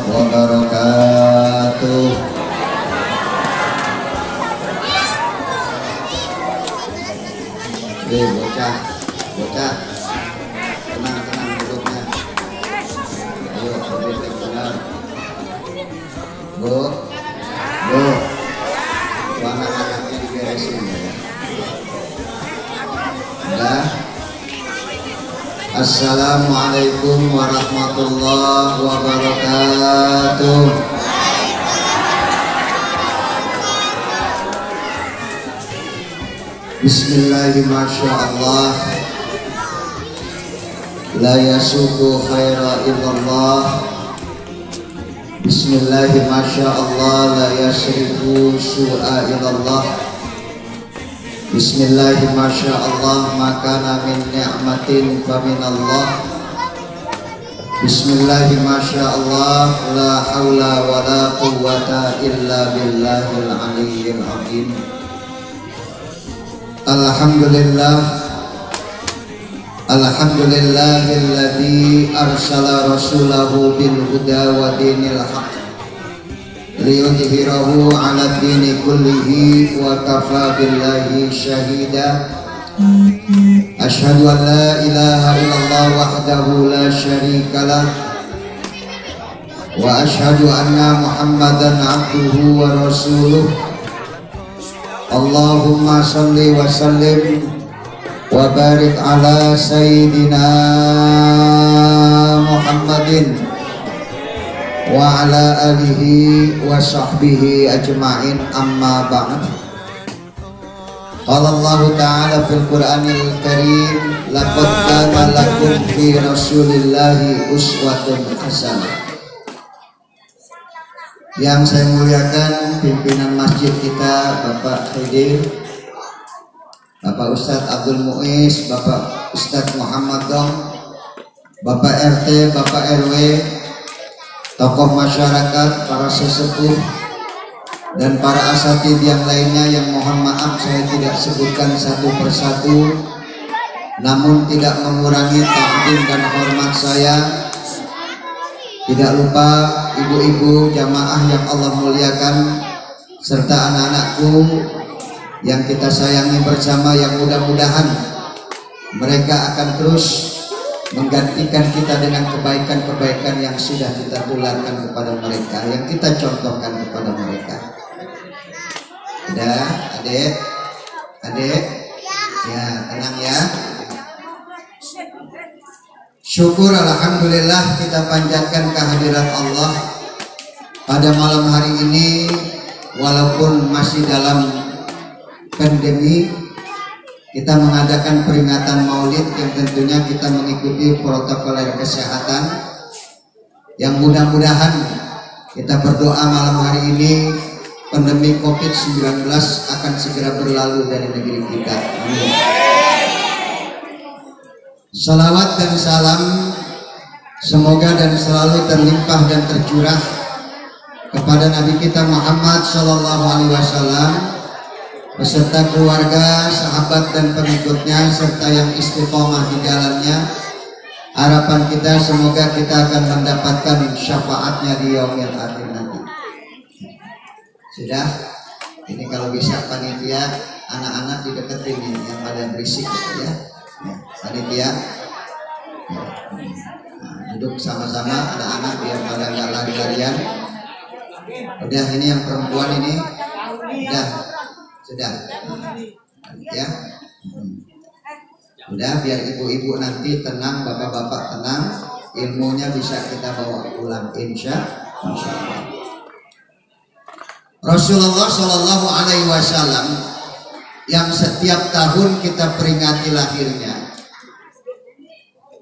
wabarakatuh. Bocah, tenang duduknya. Ayo, benar. Bu, anak-anaknya diberesin ya. Udah. Assalamualaikum warahmatullahi wabarakatuh. Bismillahirrahmanirrahim. La yasuku khaira illallah. Bismillahirrahmanirrahim. La yasrifu su'a illallah. Bismillahirrahmanirrahim. Makana min ni'matin faminallah. Bismillahirrahmanirrahim. La hawla wa la quwwata illa billahil aliyyil azim. Alhamdulillahilladzi arsala rasulahu bil huda wa dinil haq liyudhhirahu 'ala dini kullihi wa kafa billahi syahida. Asyhadu an la ilaha illallah wahdahu la syarikalah wa asyhadu anna Muhammadan 'abduhu wa rasuluh. Allahumma salli wa sallim wa barik ala sayyidina Muhammadin wa ala alihi wa sahbihi ajma'in, amma ba'd. Qala Allah ta'ala fil Qur'anil Karim, laqad kana lakum fi Rasulillahi uswatun hasanah. Yang saya muliakan pimpinan masjid kita, Bapak Khidir, Bapak Ustadz Abdul Muiz, Bapak Ustadz Muhammad Dong, Bapak RT, Bapak RW, tokoh masyarakat, para sesepuh, dan para asatidz yang lainnya yang mohon maaf saya tidak sebutkan satu persatu, namun tidak mengurangi takdim dan hormat saya. Tidak lupa ibu-ibu jamaah yang Allah muliakan, serta anak-anakku yang kita sayangi bersama, yang mudah-mudahan mereka akan terus menggantikan kita dengan kebaikan-kebaikan yang sudah kita tularkan kepada mereka, yang kita contohkan kepada mereka. Udah, adik, ya tenang ya. Syukur alhamdulillah kita panjatkan kehadiran Allah pada malam hari ini, walaupun masih dalam pandemi. Kita mengadakan peringatan Maulid yang tentunya kita mengikuti protokol kesehatan, yang mudah-mudahan kita berdoa malam hari ini pandemi COVID-19 akan segera berlalu dari negeri kita. Amin. Salawat dan salam semoga dan selalu terlimpah dan tercurah kepada Nabi kita Muhammad Sallallahu Alaihi Wasallam beserta keluarga, sahabat dan pengikutnya, serta yang istiqomah di jalannya. Harapan kita semoga kita akan mendapatkan syafaatnya di yaumil akhir nanti. Sudah, ini kalau bisa panitia anak-anak dideketin ini yang pada berisik gitu ya. Panitia duduk sama-sama anak-anak biar pada nggak lari-larian. Udah, ini yang perempuan ini sudah ya. Udah, biar ibu-ibu nanti tenang, bapak-bapak tenang, ilmunya bisa kita bawa pulang insya Allah. Rasulullah Shallallahu Alaihi Wasallam yang setiap tahun kita peringati lahirnya,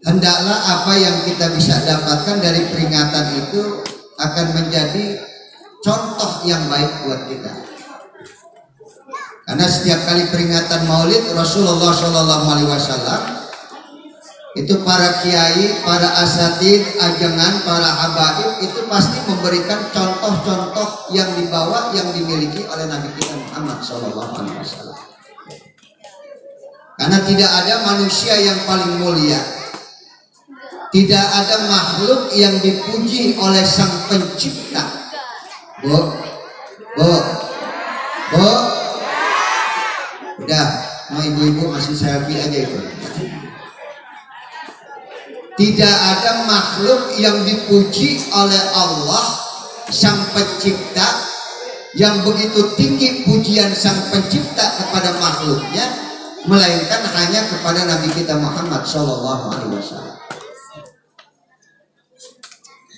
hendaklah apa yang kita bisa dapatkan dari peringatan itu akan menjadi contoh yang baik buat kita. Karena setiap kali peringatan Maulid Rasulullah Shallallahu Alaihi Wasallam itu para kiai, para asatidz, ajengan, para habaib itu pasti memberikan contoh-contoh yang dibawa, yang dimiliki oleh Nabi kita Muhammad Shallallahu Alaihi Wasallam. Karena tidak ada manusia yang paling mulia, Tidak ada makhluk yang dipuji oleh Sang Pencipta. Bu, udah, mau ibu-ibu masih selfie aja itu. Tidak ada makhluk yang dipuji oleh Allah Sang Pencipta, yang begitu tinggi pujian Sang Pencipta kepada makhluknya, melainkan hanya kepada Nabi kita Muhammad SAW.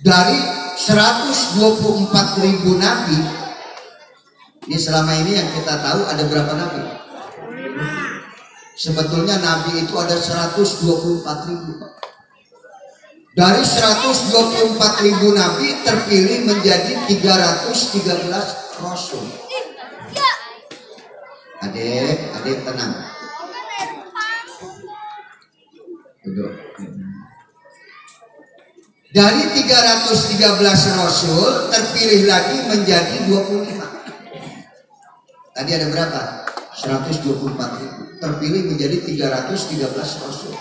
Dari 124.000 nabi, ini selama ini yang kita tahu ada berapa nabi? Sebetulnya nabi itu ada 124.000. Dari 124.000 nabi terpilih menjadi 313 rasul. Adik tenang. Duduk. Dari 313 rasul terpilih lagi menjadi 25. Tadi ada berapa? 124.000. Terpilih menjadi 313 rasul.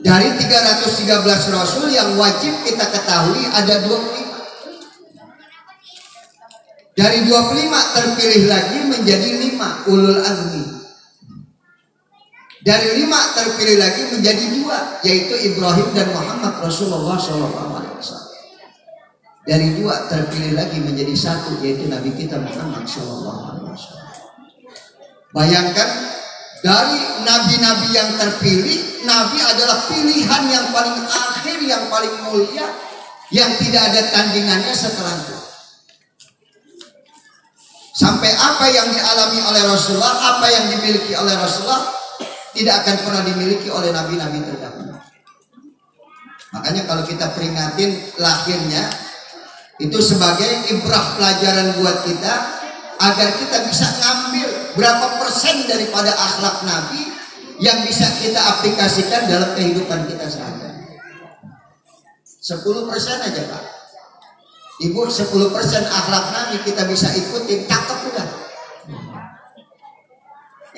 Dari 313 rasul yang wajib kita ketahui ada 25. Dari 25 terpilih lagi menjadi 5 ulul azmi. Dari 5 terpilih lagi menjadi 2, yaitu Ibrahim dan Muhammad Rasulullah SAW. Dari 2 terpilih lagi menjadi 1, yaitu Nabi kita Muhammad SAW. Bayangkan, dari nabi-nabi yang terpilih, Nabi adalah pilihan yang paling akhir, yang paling mulia, yang tidak ada tandingannya setelah itu. Sampai apa yang dialami oleh Rasulullah, apa yang dimiliki oleh Rasulullah, tidak akan pernah dimiliki oleh nabi-nabi terdahulu. Makanya kalau kita peringatin lahirnya, itu sebagai ibrah pelajaran buat kita, agar kita bisa ngambil berapa persen daripada akhlak Nabi yang bisa kita aplikasikan dalam kehidupan kita sehari-hari. 10% aja Pak. Ibu, 10% akhlak Nabi kita bisa ikutin, cakep udah.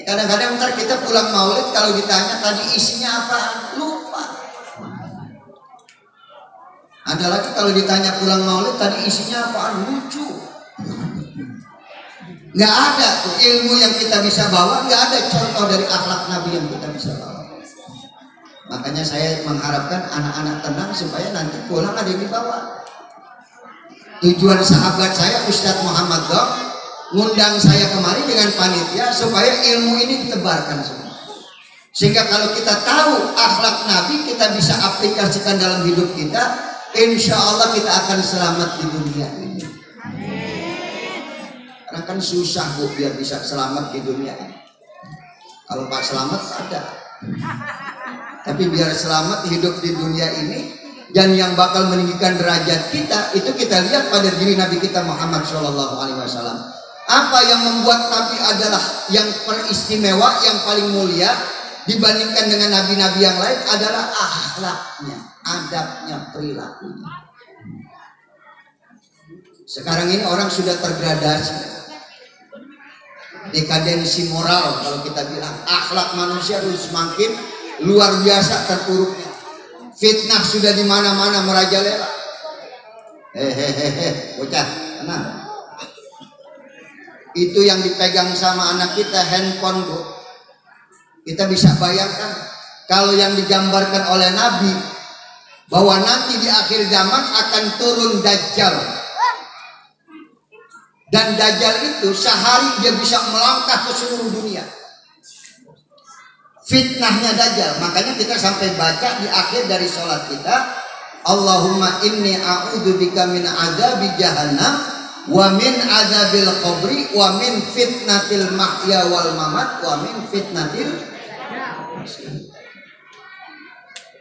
Kadang-kadang ntar kita pulang maulid, kalau ditanya tadi isinya apa, lupa. Ada lagi kalau ditanya pulang maulid tadi isinya apa, lucu. Nggak ada tuh ilmu yang kita bisa bawa, nggak ada contoh dari akhlak Nabi yang kita bisa bawa. Makanya saya mengharapkan anak-anak tenang supaya nanti pulang ada yang dibawa. Tujuan sahabat saya Ustadz Muhammad Dok ngundang saya kemari dengan panitia supaya ilmu ini ditebarkan semua. Sehingga kalau kita tahu akhlak Nabi, kita bisa aplikasikan dalam hidup kita, insya Allah kita akan selamat di dunia ini. Karena kan susah Bu biar bisa selamat di dunia ini. Kalau Pak selamat ada. Tapi biar selamat hidup di dunia ini, dan yang bakal meninggikan derajat kita, itu kita lihat pada diri Nabi kita Muhammad SAW. Apa yang membuat Nabi adalah yang teristimewa, yang paling mulia dibandingkan dengan nabi-nabi yang lain adalah akhlaknya, adabnya, perilakunya. Sekarang ini orang sudah tergradasi, dekadensi moral kalau kita bilang. Akhlak manusia terus semakin luar biasa terpuruknya. Fitnah sudah di mana-mana merajalela. Bocah, tenang. Itu yang dipegang sama anak kita, handphone Bu. Kita bisa bayangkan kalau yang digambarkan oleh Nabi bahwa nanti di akhir zaman akan turun Dajjal, dan Dajjal itu sehari dia bisa melangkah ke seluruh dunia. Fitnahnya Dajjal. Makanya kita sampai baca di akhir dari sholat kita, Allahumma inni a'udzubika min adzabi jahannam wa min adzabil qabri wa min fitnatil mahya wal mamat wa min fitnatil.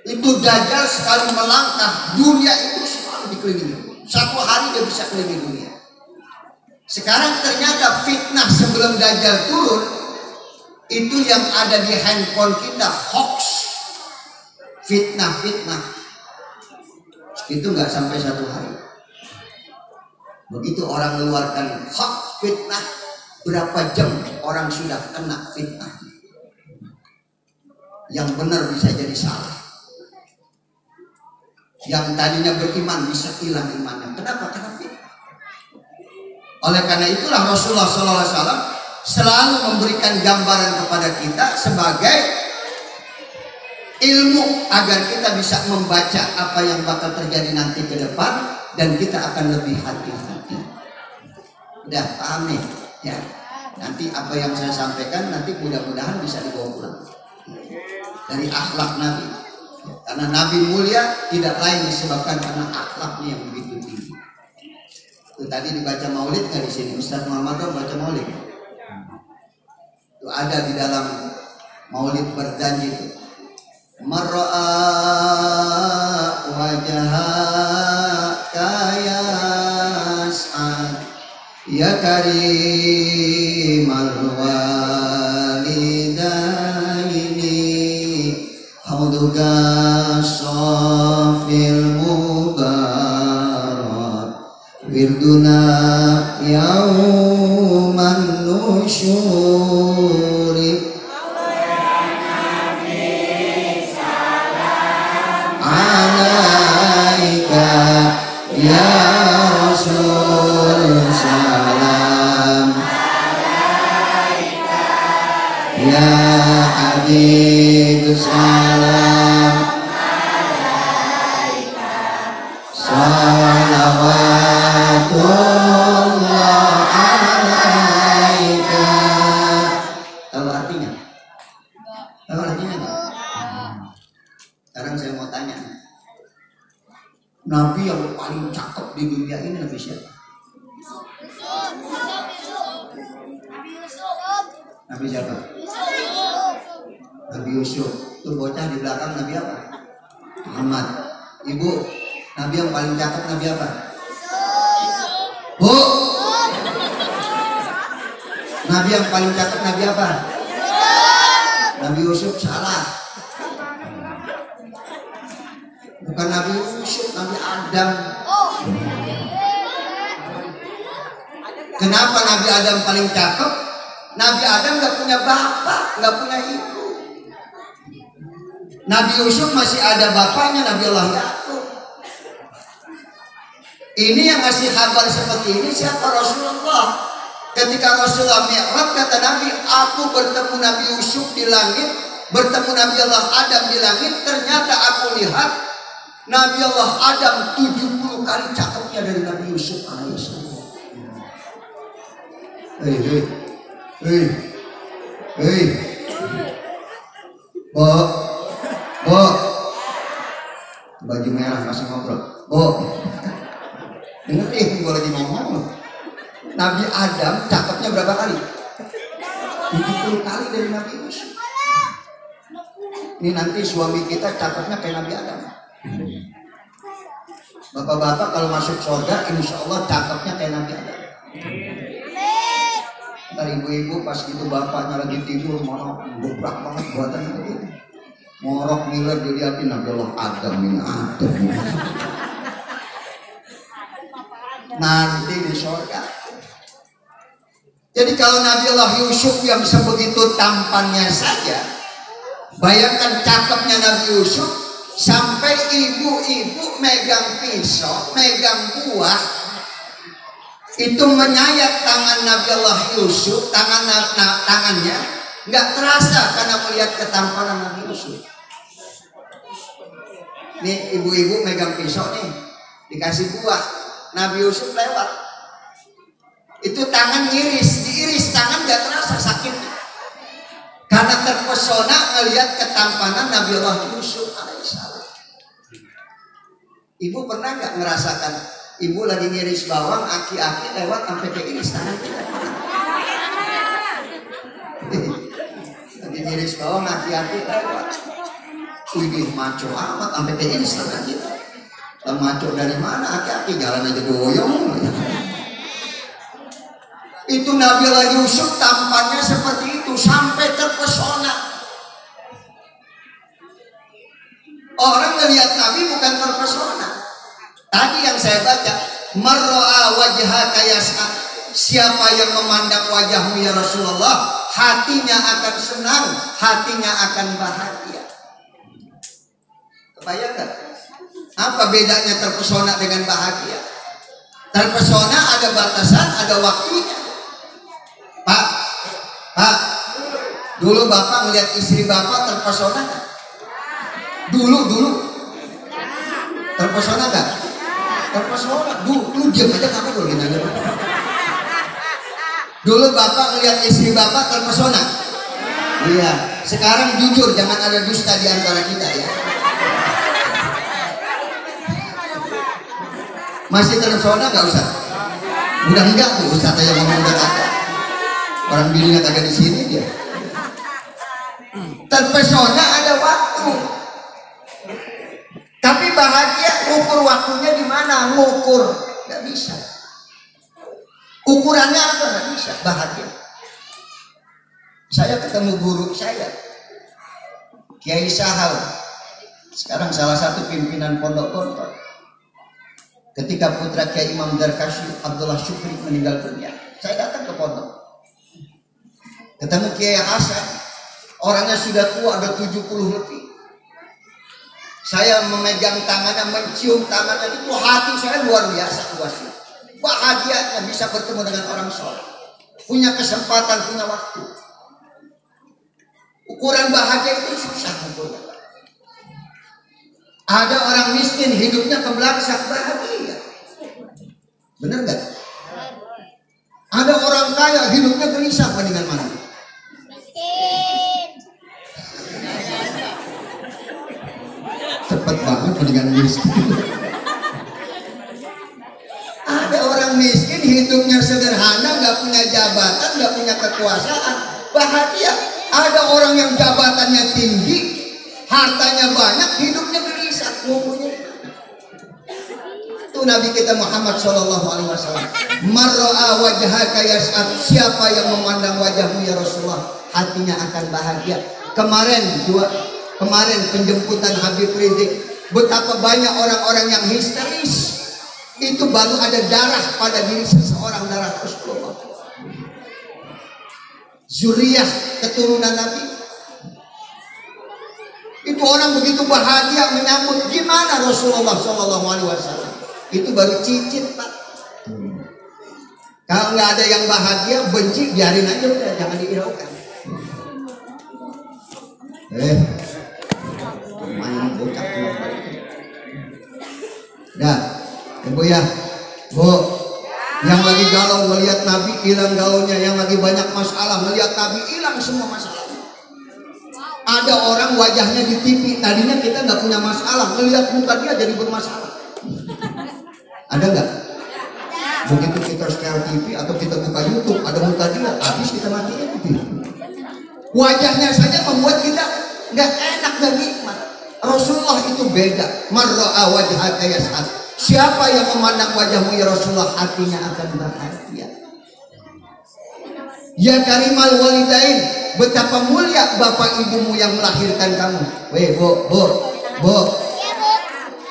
Itu Dajjal sekali melangkah, dunia itu selalu dikelilingi. Satu hari dia bisa keliling dunia. Sekarang ternyata fitnah sebelum Dajjal turun, itu yang ada di handphone kita, hoax, fitnah. Itu nggak sampai satu hari. Begitu orang mengeluarkan hoax, fitnah, berapa jam orang sudah kena fitnah. Yang benar bisa jadi salah. Yang tadinya beriman bisa hilang imannya. Kenapa? Karena fitnah. Oleh karena itulah Rasulullah SAW selalu memberikan gambaran kepada kita sebagai ilmu agar kita bisa membaca apa yang bakal terjadi nanti ke depan dan kita akan lebih hati-hati. Udah paham nih ya? Nanti apa yang saya sampaikan nanti mudah-mudahan bisa dibawa pulang dari akhlak Nabi. Karena Nabi mulia tidak lain disebabkan karena akhlaknya yang begitu tinggi. Itu tadi dibaca maulid nggak di sini? Ustaz Muhammad kan baca maulid. Itu ada di dalam maulid berjanji itu. Mar'a wajhaka ya As'ad ya karimal walidaini hauduka safil mubarak wirduna yauman nusyuri alaika ya Rasul salam ya Habib salam salawatullah alaika. Tahu artinya? Tahu artinya enggak? Sekarang saya mau tanya, Nabi yang paling cakep di dunia ini Nabi siapa? Nabi siapa? Nabi Yusuf. Itu bocah di belakang Nabi apa? Muhammad. Ibu, Nabi yang paling cakep Nabi apa? Bu, Nabi yang paling cakep Nabi apa? Nabi Yusuf. Salah. Bukan Nabi Yusuf, Nabi Adam. Kenapa Nabi Adam paling cakep? Nabi Adam gak punya bapak, gak punya ibu. Nabi Yusuf masih ada bapaknya, Nabi Allah Yakub. Ini yang ngasih kabar seperti ini siapa? Rasulullah. Ketika Rasulullah Mi'raj kata Nabi, aku bertemu Nabi Yusuf di langit, bertemu Nabi Allah Adam di langit. Ternyata aku lihat Nabi Allah Adam 70 kali cakepnya dari Nabi Yusuf alaihissalam. Hei, Bo, baju merah masih ngobrol. Bo, dengerin gue lagi ngomong. Nabi Adam cakepnya berapa kali? 70 kali dari Nabi Yusuf. Ini nanti suami kita cakepnya kayak Nabi Adam. Bapak-bapak kalau masuk surga insya Allah cakepnya kayak Nabi Adam. Ntar ibu-ibu pas gitu bapaknya lagi tidur morok gebrak banget buatan itu. Morok ngiler dilihatin Nabi Allah Adam ini Adam. Nanti di surga. Jadi kalau Nabi Allah Yusuf yang sebegitu tampannya saja, bayangkan cakepnya Nabi Yusuf. Sampai ibu-ibu megang pisau, megang buah, itu menyayat tangan Nabi Allah Yusuf, tangannya nggak terasa karena melihat ketampanan Nabi Yusuf. Nih ibu-ibu megang pisau nih, dikasih buah, Nabi Yusuf lewat, itu tangan diiris tangan nggak terasa sakitnya. Karena terpesona melihat ketampanan Nabi Allah Yusuf alaihissalam. Ibu pernah nggak ngerasakan ibu lagi ngiris bawang, aki-aki lewat sampai ke iris tangan kita? Lagi ngiris bawang, aki-aki lewat. Widih maco amat sampai ke iris tangan kita. Maco dari mana? Aki-aki jalan aja goyong. Itu Nabi Allah Yusuf tampaknya seperti itu sampai terpesona. Orang melihat Nabi bukan terpesona. Tadi yang saya baca, mar'a wajhaka yas'a. Siapa yang memandang wajahmu ya Rasulullah, hatinya akan senang, hatinya akan bahagia. Kebayang gak? Apa bedanya terpesona dengan bahagia? Terpesona ada batasan, ada waktunya. Pak, dulu bapak melihat istri bapak terpesona nggak? Dulu terpesona nggak? Terpesona. Dulu diam aja kamu kalau nanya. Dulu bapak melihat istri bapak terpesona. Iya. Sekarang jujur, jangan ada dusta di antara kita ya. Masih terpesona nggak Ustaz? Udah enggak tuh Ustaz aja ngomong udah kagak. Orang bininya kagak di sini dia. Terpesona ada waktu. Tapi bahagia ukur waktunya di mana? Ngukur nggak bisa. Ukurannya apa? Nggak bisa bahagia. Saya ketemu guru saya, Kiai Sahal. Sekarang salah satu pimpinan pondok-pondok. Ketika putra Kiai Imam Darkashi Abdullah Syukri meninggal dunia, saya datang ke pondok. Ketemu Kiai Hasan, orangnya sudah tua, ada 70 lebih. Saya memegang tangannya, mencium tangannya, itu hati saya luar biasa luasnya. Bahagianya bisa bertemu dengan orang soleh, punya kesempatan, punya waktu. Ukuran bahagia itu susah tentunya. Ada orang miskin hidupnya kebelaksak bahagia, bener nggak? Ada orang kaya hidupnya gelisah, mendingan mana? Cepet banget mendingan miskin. Ada orang miskin hidupnya sederhana, nggak punya jabatan, nggak punya kekuasaan, bahagia. Ada orang yang jabatannya tinggi, hartanya banyak, hidupnya gelisah. Itu Nabi kita Muhammad SAW. Marra'a wajhaka yas'ad, siapa yang memandang wajahmu ya Rasulullah, hatinya akan bahagia. Kemarin penjemputan Habib Rizik, betapa banyak orang-orang yang histeris. Itu baru ada darah pada diri seseorang, darah Rasulullah. Zuriyah keturunan Nabi. Itu orang begitu bahagia menyambut gimana Rasulullah SAW. Itu baru cicit Pak. Kalau nggak ada yang bahagia, benci, biarin aja udah, jangan dihiraukan. Main bocah kenapa? Dah, Ibu ya, Bu, yang lagi galau melihat Nabi hilang galaunya, yang lagi banyak masalah melihat Nabi hilang semua masalah. Ada orang wajahnya di TV, tadinya kita nggak punya masalah, melihat muka dia jadi bermasalah. Ada nggak? Begitu kita setel TV atau kita buka YouTube, ada muka dia, habis kita matiin TV. Wajahnya saja membuat kita nggak enak dan nikmat. Rasulullah itu beda. Marra'a wajhaka yas'ad. Siapa yang memandang wajahmu ya Rasulullah, hatinya akan bahagia. Ya karimal walidain, betapa mulia bapak ibumu yang melahirkan kamu. Weh, Bu.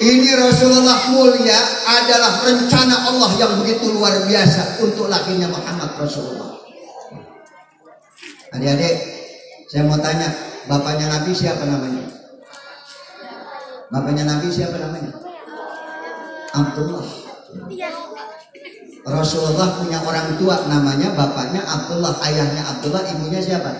Ini Rasulullah mulia adalah rencana Allah yang begitu luar biasa untuk lahirnya Muhammad Rasulullah. Adik-adik, saya mau tanya, bapaknya Nabi siapa namanya? Bapaknya Nabi siapa namanya? Abdullah. Rasulullah punya orang tua namanya bapaknya Abdullah, ayahnya Abdullah, ibunya siapa?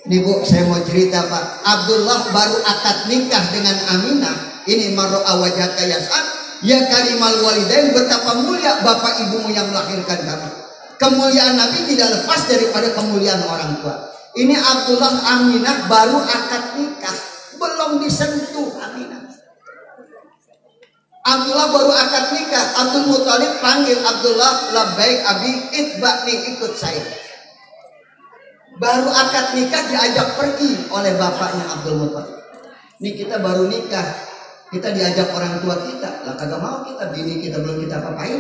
Ini Bu, saya mau cerita Pak. Abdullah baru akad nikah dengan Aminah. Ini marra'a wajhaka yas'ad, ya karimal walidain, betapa mulia bapak ibumu yang melahirkan kamu. Kemuliaan Nabi tidak lepas daripada kemuliaan orang tua. Ini Abdullah Aminah baru akad nikah, belum disentuh Aminah. Abdullah baru akad nikah, Abdul Muthalib panggil Abdullah, labbaik abi, itba'ni, ikut saya. Baru akad nikah diajak pergi oleh bapaknya Abdul Muthalib. Ini kita baru nikah, kita diajak orang tua kita, lah kagak mau kita, bini kita belum kita papain.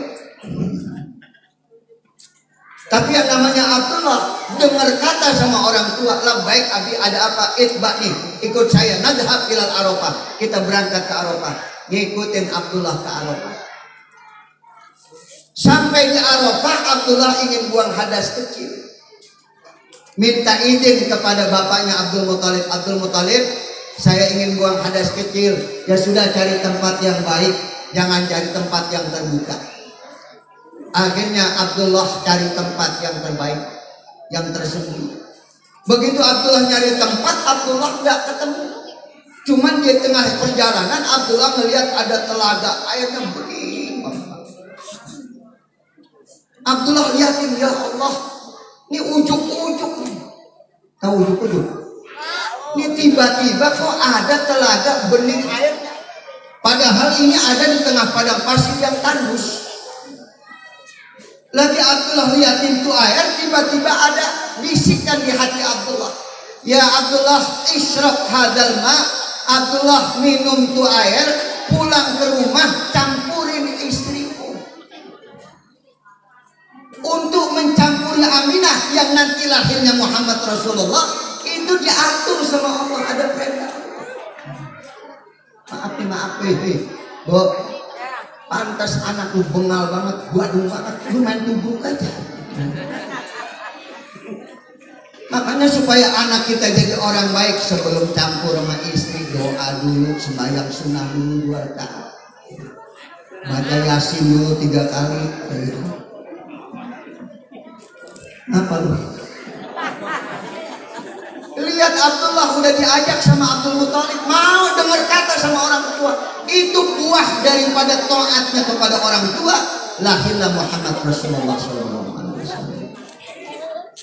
Tapi yang namanya Abdullah dengar kata sama orang tua, labbaik abi, ada apa? Itba'ni, ikut saya, nadhab ilal Arafah, kita berangkat ke Arafah. Ngikutin Abdullah ke Arafah. Sampai di Arafah, Abdullah ingin buang hadas kecil. Minta izin kepada bapaknya Abdul Muthalib. Abdul Muthalib, saya ingin buang hadas kecil, ya sudah cari tempat yang baik, jangan cari tempat yang terbuka. Akhirnya Abdullah cari tempat yang terbaik, yang tersembunyi. Begitu Abdullah nyari tempat, Abdullah nggak ketemu. Cuman di tengah perjalanan Abdullah melihat ada telaga, airnya bening. Abdullah lihatin, ya Allah, ini ujuk-ujuk. Tahu ujuk-ujuk? Ini tiba-tiba kok ada telaga bening airnya. Padahal ini ada di tengah padang pasir yang tandus. Lagi Abdullah lihatin tuh air, tiba-tiba ada bisikan di hati Abdullah. Ya Abdullah, isyrab hadal ma. Abdullah, minum tuh air, pulang ke rumah, campurin istrimu. Untuk mencampuri Aminah yang nanti lahirnya Muhammad Rasulullah, itu diatur sama Allah, ada perintah. Maaf, Bu, pantas anak lu bengal banget, badung banget, lu main tubuh aja. Makanya supaya anak kita jadi orang baik, sebelum campur sama istri, doa dulu, sembahyang sunnah dulu 2 rakaat, baca Yasin dulu 3 kali. Apa lu? Lihat Abdullah udah diajak sama Abdul Muthalib, mau dengar kata sama orang tua. Itu buah daripada taatnya kepada orang tua, lahirlah Muhammad Rasulullah SAW.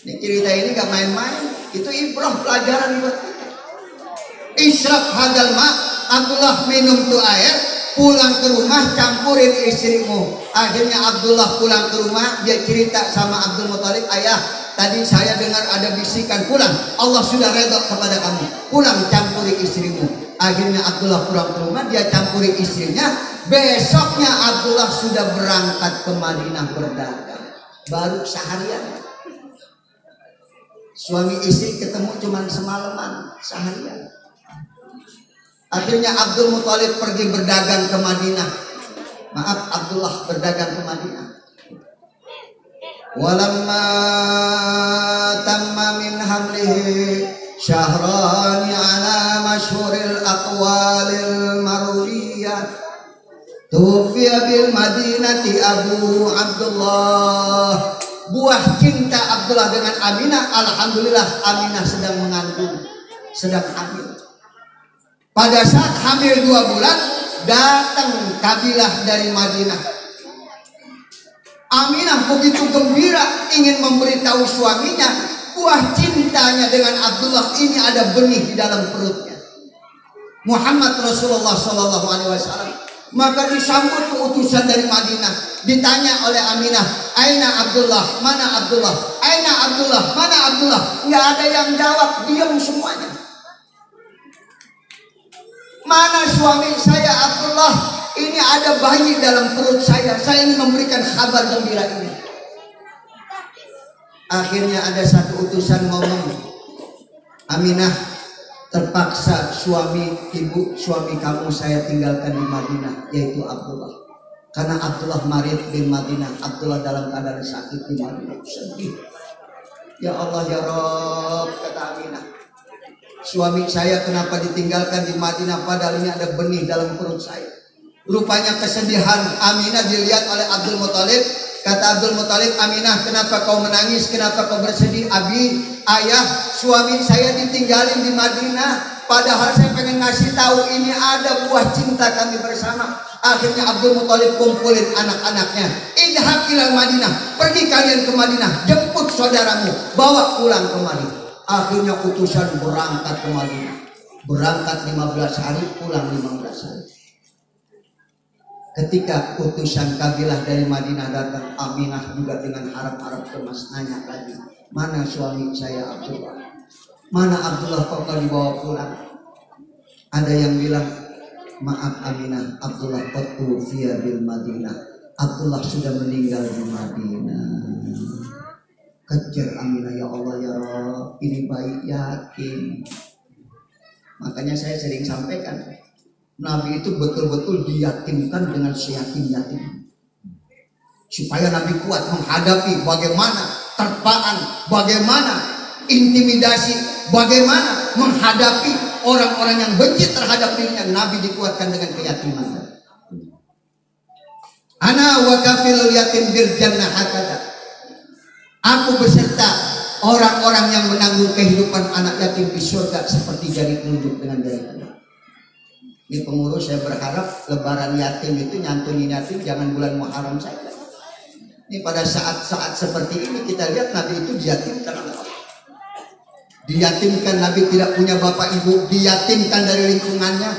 Ini cerita ini gak main-main, itu ibrah, pelajaran buat kita. Isyrab hadal ma, Abdullah minum tuh air, pulang ke rumah, campurin istrimu. Akhirnya Abdullah pulang ke rumah, dia cerita sama Abdul Muthalib, ayah, tadi saya dengar ada bisikan, pulang, Allah sudah redha kepada kamu, pulang campuri istrimu. Akhirnya Abdullah pulang ke rumah, dia campuri istrinya. Besoknya Abdullah sudah berangkat ke Madinah berdagang, baru seharian. Suami istri ketemu cuma semalaman, seharian. Akhirnya Abdul Muthalib pergi berdagang ke Madinah. Maaf, Abdullah berdagang ke Madinah. Walamma tamma min hamlihi syahrani ala masyhuril aqwalil marwiyah, tufiya bil Madinati Abu Abdullah. Buah cinta Abdullah dengan Aminah, alhamdulillah Aminah sedang mengandung, sedang hamil. Pada saat hamil 2 bulan, datang kabilah dari Madinah. Aminah begitu gembira ingin memberitahu suaminya buah cintanya dengan Abdullah ini ada benih di dalam perutnya. Muhammad Rasulullah SAW. Maka disambut utusan dari Madinah. Ditanya oleh Aminah, aina Abdullah, mana Abdullah, aina Abdullah, mana Abdullah. Nggak ada yang jawab, diam semuanya. Mana suami saya Abdullah, ini ada bayi dalam perut saya ingin memberikan kabar gembira ini. Akhirnya ada satu utusan ngomong, Aminah, terpaksa suami kamu saya tinggalkan di Madinah, yaitu Abdullah. Karena Abdullah marid di Madinah, Abdullah dalam keadaan sakit di Madinah, sedih. Ya Allah ya Rabb, kata Aminah, suami saya kenapa ditinggalkan di Madinah padahal ini ada benih dalam perut saya. Rupanya kesedihan Aminah dilihat oleh Abdul Muthalib. Kata Abdul Muthalib, Aminah, kenapa kau menangis, kenapa kau bersedih? Abi, ayah, suami saya ditinggalin di Madinah, padahal saya pengen ngasih tahu ini ada buah cinta kami bersama. Akhirnya Abdul Muthalib kumpulin anak-anaknya, idhab ilal Madinah, pergi kalian ke Madinah, jemput saudaramu, bawa pulang ke Madinah. Akhirnya utusan berangkat ke Madinah, berangkat 15 hari, pulang 15 hari. Ketika utusan kabilah dari Madinah datang, Aminah juga dengan harap-harap cemas nanya lagi, mana suami saya Abdullah, mana Abdullah kok gak dibawa pulang? Ada yang bilang, maaf Aminah, Abdullah qad tufiya bil Madinah, Abdullah sudah meninggal di Madinah. Kejar Aminah, ya Allah ya Rabb, ini bayi yatim. Makanya saya sering sampaikan, Nabi itu betul-betul diyatimkan dengan seyatim-yatim, supaya Nabi kuat menghadapi bagaimana terpaan, bagaimana intimidasi, bagaimana menghadapi orang-orang yang benci terhadap dirinya, Nabi dikuatkan dengan keyatiman. Ana wa kafilul yatim bil jannah hakata. Aku beserta orang-orang yang menanggung kehidupan anak yatim di surga seperti jari telunjuk dengan jari telunjuk. Ini pengurus, saya berharap lebaran yatim itu nyantunin yatim jangan bulan Muharram saja. Ini pada saat-saat seperti ini kita lihat Nabi itu diyatimkan oleh Allah. Diyatimkan, Nabi tidak punya bapak ibu, diyatimkan dari lingkungannya,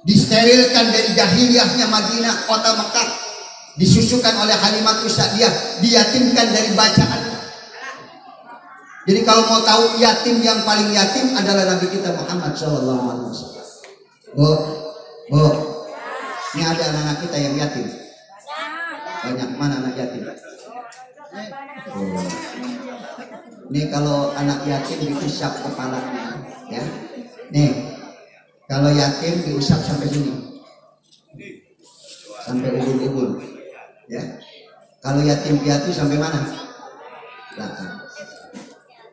disterilkan dari jahiliyahnya Madinah, kota Mekah, disusukan oleh Halimatus Sa'diyah, diyatimkan dari bacaan. Jadi kalau mau tahu yatim yang paling yatim adalah Nabi kita Muhammad SAW. Bu, ini ada anak-anak kita yang yatim. Banyak, mana anak yatim? Nih kalau anak yatim diusap kepalanya, ya. Nih, kalau yatim diusap sampai sini, sampai ubun-ubun, ya. Kalau yatim piatu sampai mana? Belakang.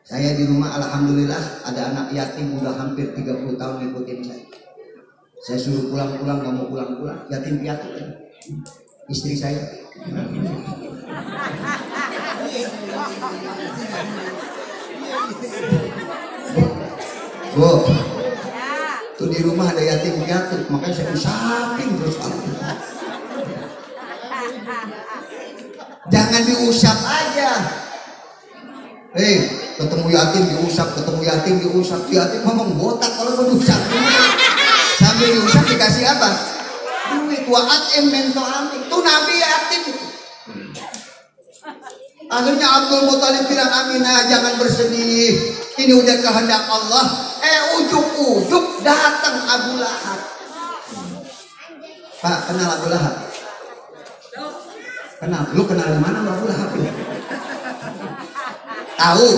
Saya di rumah alhamdulillah ada anak yatim udah hampir 30 tahun ngikutin saya. Saya suruh pulang-pulang, nggak mau pulang-pulang. Yatim piatu kan? Istri saya. Bu, tuh di rumah ada yatim piatu, makanya saya usapin terus. Jangan diusap aja. Ketemu yatim diusap, ketemu yatim diusap. Yatim ngomong botak kalau mau diusap. Sambil diusap dikasih apa? Duit. Wa'at mento amin. Itu Nabi yatim. Akhirnya Abdul Muthalib bilang, Aminah jangan bersedih. Ini udah kehendak Allah. Ujuk-ujuk datang Abu Lahab. Pak, kenal Abu Lahab? Kenal? Lu kenal di mana Abu Lahab? Tahu?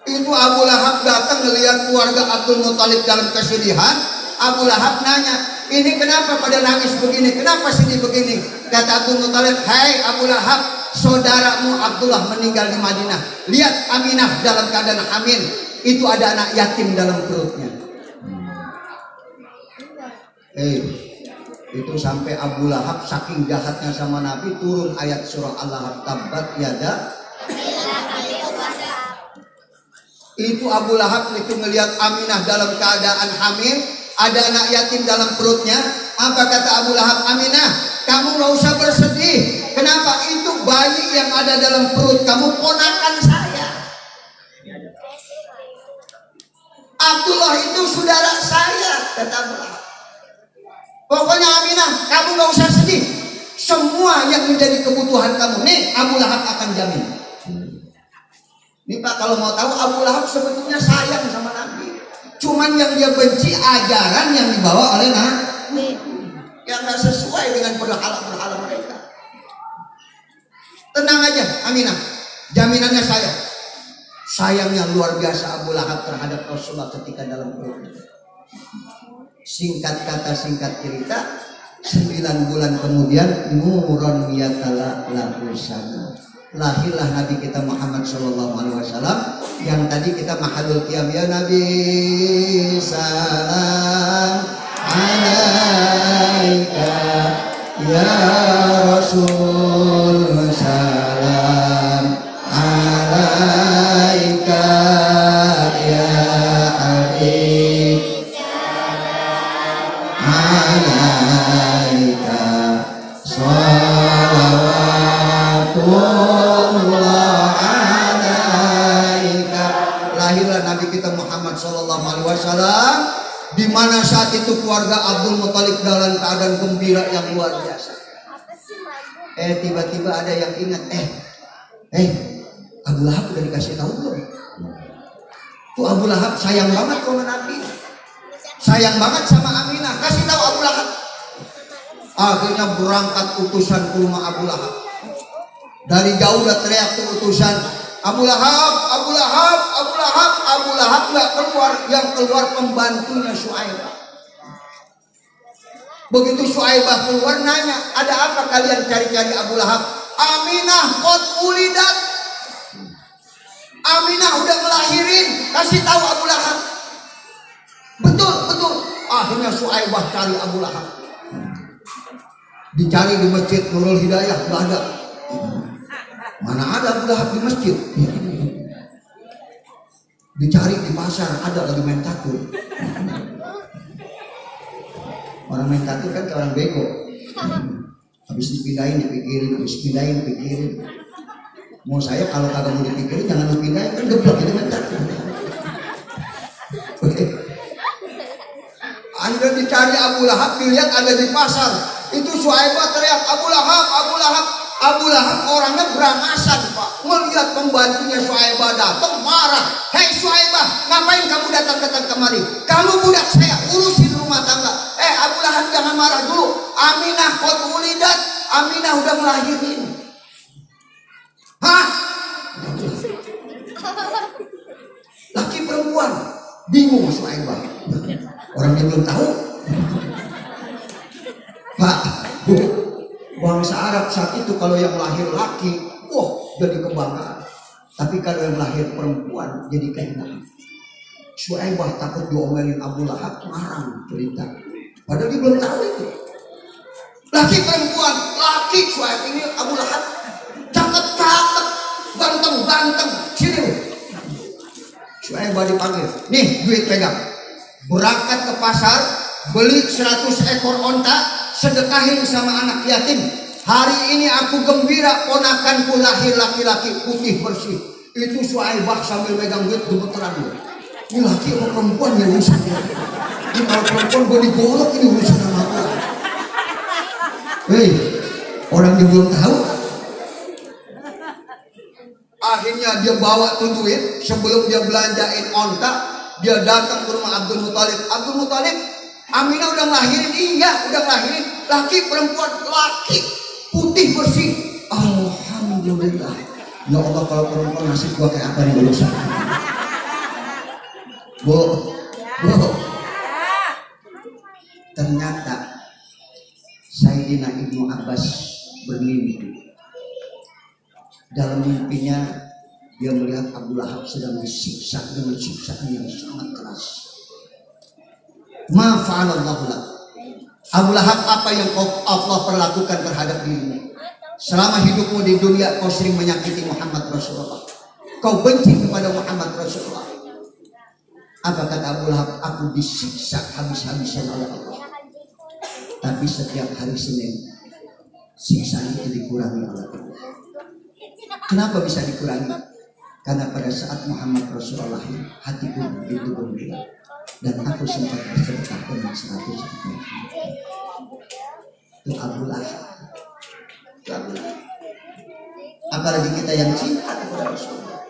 Itu Abu Lahab datang melihat keluarga Abdul Muthalib dalam kesedihan. Abu Lahab nanya, ini kenapa pada nangis begini? Kenapa sedih begini? Kata Abdul Muthalib, hai Abu Lahab, saudaramu Abdullah meninggal di Madinah. Lihat Aminah dalam keadaan hamil. Itu ada anak yatim dalam perutnya. Itu sampai Abu Lahab saking jahatnya sama Nabi turun ayat surah Al-Lahab, tabbat yada. Itu Abu Lahab itu melihat Aminah dalam keadaan hamil, ada anak yatim dalam perutnya. Apa kata Abu Lahab? Aminah, kamu nggak usah bersedih. Kenapa? Itu bayi yang ada dalam perut kamu ponakan saya. Abdullah itu saudara saya, kata Abu Lahab. Pokoknya Aminah, kamu nggak usah sedih. Semua yang menjadi kebutuhan kamu, nih Abu Lahab akan jamin. Nih Pak, kalau mau tahu Abu Lahab sebetulnya sayang sama Nabi. Cuman yang dia benci ajaran yang dibawa oleh Nabi, yang nggak sesuai dengan berhala-berhala mereka. Tenang aja Aminah, jaminannya saya. Sayangnya luar biasa Abu Lahab terhadap Rasulullah ketika dalam perutnya. Singkat kata singkat cerita, 9 bulan kemudian nuron yatala lahusana, lahirlah Nabi kita Muhammad SAW yang tadi kita mahalul qiyam. Ya Nabi salam alaika, ya Rasul salam alaika, ya Habib alaika salawatullah alaika. Lahirlah Nabi kita Muhammad SAW, di mana saat itu keluarga Abdul Muthalib dalam keadaan gembira yang luar biasa. Tiba-tiba ada yang ingat, Abu Lahab udah dikasih tahu belum? Tuh Abu Lahab sayang banget sama Nabi, sayang banget sama Aminah, kasih tahu Abu Lahab. Akhirnya berangkat utusan ke rumah Abu Lahab. Dari jauh udah teriak tuh utusan, Abu Lahab, Abu Lahab, Abu Lahab. Abu Lahab nggak keluar, yang keluar pembantunya Syuaibah. Begitu Syuaibah keluar nanya, ada apa kalian cari-cari Abu Lahab? Aminah qad ulidat. Aminah udah ngelahirin, kasih tahu Abu Lahab. Akhirnya Suaibah cari Abu Lahab. Dicari di masjid Nurul Hidayah, nggak ada. Mana ada Abu Lahab di masjid? Dicari di pasar, ada lagi main catur. Orang main catur kan orang bego. Habis dipindahin dipikirin, habis pindahin dipikirin. Mau saya kalau kagak mau dipikirin jangan dipindahin, kan geblek itu main catur. Akhirnya dicari Abu Lahab, dilihat ada di pasar. Itu Suaibah teriak, Abu Lahab, Abu Lahab. Abu Lahab orangnya berangasan, Pak. Melihat pembantunya Suaibah datang, marah. Hei Suaibah, ngapain kamu datang kemari? Kamu budak saya, urusin rumah tangga. Abu Lahab jangan marah dulu. Aminah qad ulidat, Aminah udah ngelahirin. Hah? Laki perempuan, bingung Suaibah. Orang yang belum tahu. Pak, Bu, bangsa Arab saat itu kalau yang lahir laki, wah jadi kebanggaan. Tapi kalau yang lahir perempuan jadi kehinaan. Suaibah takut diomelin Abu Lahab, marah cerita. Padahal dia belum tahu itu. Laki perempuan, laki Suaibah ini Abu Lahab, cakep, ganteng, sini. Suaibah dipanggil, nih duit pegang. Berangkat ke pasar, beli 100 ekor onta, sedekahin sama anak yatim. Hari ini aku gembira, ponakanku lahir laki-laki putih bersih. Itu Suaibah sambil megang duit gemeteran. Ini laki atau perempuan yang urusan ya? Ini kalau perempuan gue digolok, ini urusan sama aku. Hei, orang yang belum tahu. Akhirnya dia bawa tuh duit, sebelum dia belanjain onta, dia datang ke rumah Abdul Muthalib. Abdul Muthalib, Aminah udah ngelahirin? Iya, udah ngelahirin. Laki perempuan, laki putih bersih. Alhamdulillah. Ya Allah, kalau perempuan nasib gua kayak apa nih urusan? Bu. Ternyata Sayyidina Ibnu Abbas bermimpi. Dalam mimpinya dia melihat Abu Lahab sedang disiksa dengan siksaan yang sangat keras. Ma fa'alallahu lak. Abu Lahab, apa yang Allah perlakukan terhadap dirimu? Selama hidupmu di dunia kau sering menyakiti Muhammad Rasulullah. Kau benci kepada Muhammad Rasulullah. Apa kata Abu Lahab? Aku disiksa habis-habisan oleh Allah. Tapi setiap hari Senin siksaan itu dikurangi oleh Allah. Kenapa bisa dikurangi? Karena pada saat Muhammad Rasulullah lahir, hatiku begitu gembira. Dan aku sempat bersedekah dengan 100 ekor. Itu Abu Lahab. Apalagi kita yang cinta kepada Rasulullah,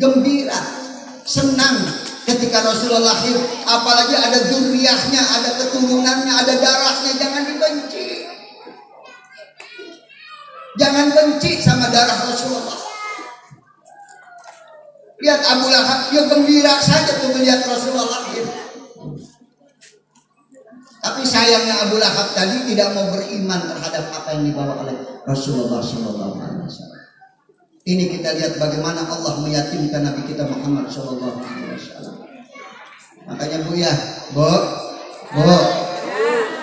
gembira, senang ketika Rasulullah lahir. Apalagi ada dzurriyyahnya, ada keturunannya, ada darahnya. Jangan dibenci. Jangan benci sama darah Rasulullah. Lihat Abu Lahab, dia gembira saja tuh melihat Rasulullah lahir. Tapi sayangnya Abu Lahab tadi tidak mau beriman terhadap apa yang dibawa oleh Rasulullah SAW. Ini kita lihat bagaimana Allah meyatimkan Nabi kita Muhammad SAW. Makanya Bu ya, Bu,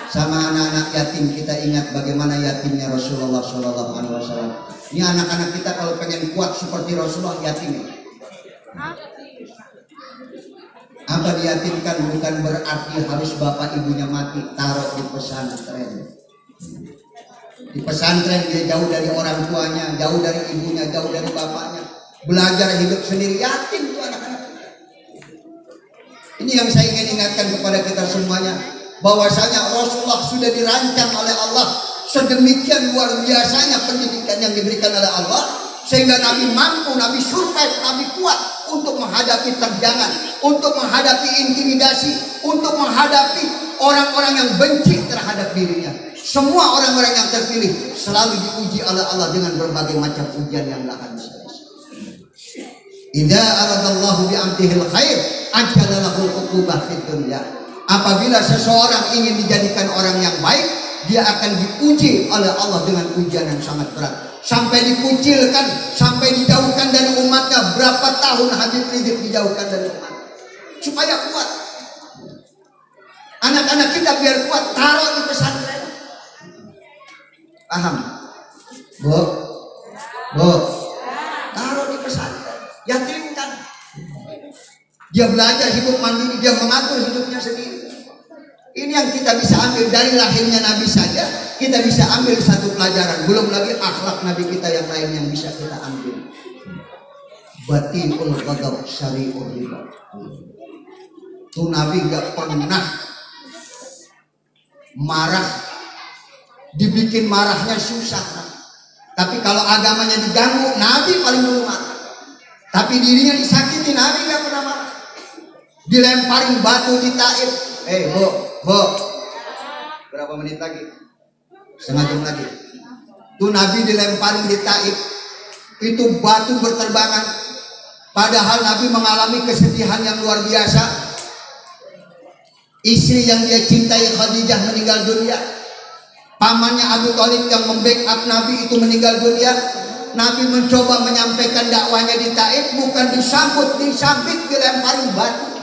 sama anak-anak yatim kita ingat bagaimana yatimnya Rasulullah SAW. Ini anak-anak kita kalau pengen kuat seperti Rasulullah yatim. Apa diyatimkan bukan berarti harus bapak ibunya mati, taruh di pesantren. Di pesantren dia jauh dari orang tuanya, jauh dari ibunya, jauh dari bapaknya, belajar hidup sendiri. Yatim itu anak-anak. Ini yang saya ingin ingatkan kepada kita semuanya, bahwasanya Rasulullah sudah dirancang oleh Allah sedemikian luar biasanya pendidikan yang diberikan oleh Allah, sehingga Nabi mampu, Nabi survive, Nabi kuat untuk menghadapi terjangan, untuk menghadapi intimidasi, untuk menghadapi orang-orang yang benci terhadap dirinya. Semua orang-orang yang terpilih selalu diuji oleh Allah dengan berbagai macam ujian yang la habis. Idza aradallahu bi amtihil khair ajjala lahu uqubah fid dunya. Apabila seseorang ingin dijadikan orang yang baik, dia akan diuji oleh Allah dengan ujian yang sangat berat. Sampai dikucilkan, sampai dijauhkan dari umatnya. Berapa tahun Habib Rizik dijauhkan dari umat supaya kuat. Anak-anak kita biar kuat, taruh di pesantren. Paham? Bu, taruh di pesantren. Yatimkan. Dia belajar hidup mandiri, dia mengatur hidupnya sendiri. Ini yang kita bisa ambil dari lahirnya Nabi saja, kita bisa ambil satu pelajaran. Belum lagi akhlak Nabi kita yang lain yang bisa kita ambil. Batiul ghadab syari'ur ridha. Tuh Nabi gak pernah marah, dibikin marahnya susah. Tapi kalau agamanya diganggu, Nabi paling dulu marah. Tapi dirinya disakiti, Nabi gak pernah marah. Dilemparin batu di Taif. Bu, berapa menit lagi? Setengah jam lagi. Tuh Nabi dilemparin di Taif. Itu batu berterbangan. Padahal Nabi mengalami kesedihan yang luar biasa. Istri yang dia cintai Khadijah meninggal dunia. Pamannya Abu Thalib yang membackup Nabi itu meninggal dunia. Nabi mencoba menyampaikan dakwanya di Taif, bukan disambut, disambit, dilemparin batu.